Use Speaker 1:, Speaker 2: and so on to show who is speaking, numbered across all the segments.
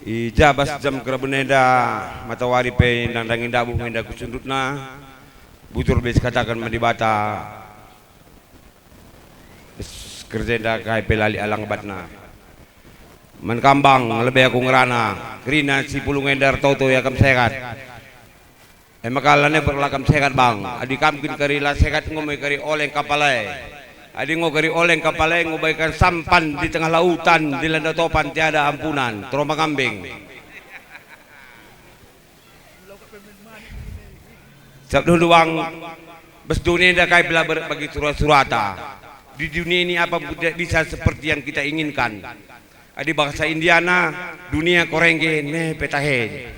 Speaker 1: Ijabas jam kerabuneda matawari pe nandangin dabu menda kusundutna butur bis katakan madibata kerjenda kai pelali alang batna menkambang lebih aku ngerana kerina si pulung endar toto ya kam sekat makalane berlakam sekat bang adi kamkin kari la sekat ngomai kari oleng kapalai adi ngokari oleng kapalai ngobaikan sampan di tengah lautan di landa topan tiada ampunan teromba kambing sabdu doang bes dunia dah kai belabar bagi surat-surata di dunia ini apa tidak bisa seperti yang kita inginkan adi bahasa Indiana dunia korengge ne petahe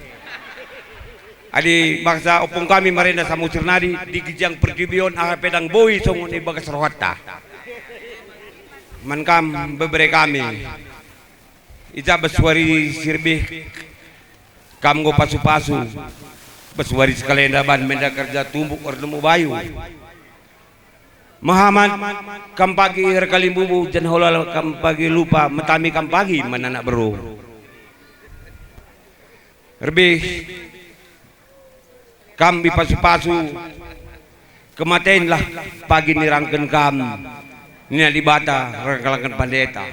Speaker 1: adi bahasa opung kami marenda samusurnadi di gijang perdibion aha pedang boi songon di bagas rohata mankam bebre kami ija beswari sirbih kam go pasu-pasu beswari sekalenda ban menda kerja tumbuk ordemu bayu Muhammad kam pagi rekali bubu jan holal kam pagi lupa metami kam pagi menanak beru lebih kam bi pasu-pasu kematen lah pagi nirangken kam ini di bata rangkalangan pandeta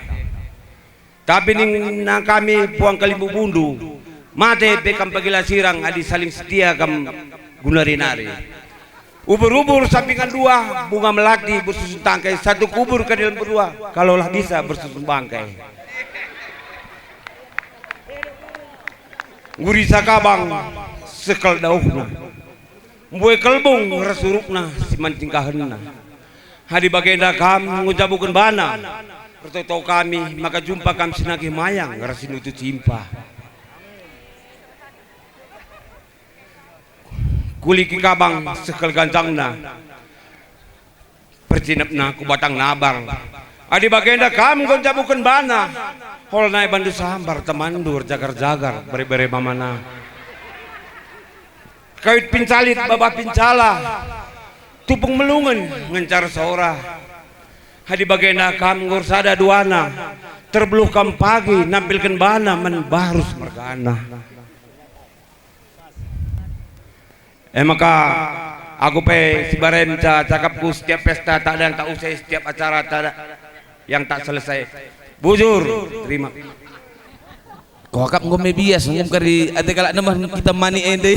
Speaker 1: tapi nang kami puang kalimbu bundu mate bekam pagila sirang adi saling setia kam gunarinari ubur-ubur sampingan dua bunga melati bersusun tangkai satu kubur ke dalam berdua kalaulah bisa bersusun bangkai guri sakabang sekal dauhna mbuai kelbung resurukna si mancing kahenna hadi bagenda kam ngujabukan bana bertau kami maka jumpa kam sinagi mayang rasinutu cimpa kuliki kabang sekal gancangna percinapna ku batang nabang adi bagenda kam ngujabukan bana hol naik bandu sambar temandur jagar-jagar beri-beri mamana kait pincalit babah pincala tupung melungan ngencar saura hadi bagena kam ngursada duana terbeluh kam pagi nampilkan bana men barus mergana maka aku pe si baremca cakapku setiap pesta tak ada yang tak usai setiap acara tak ada yang tak selesai bujur terima
Speaker 2: kok kap ngome bias ngom kari ate kalak namah kita mani ende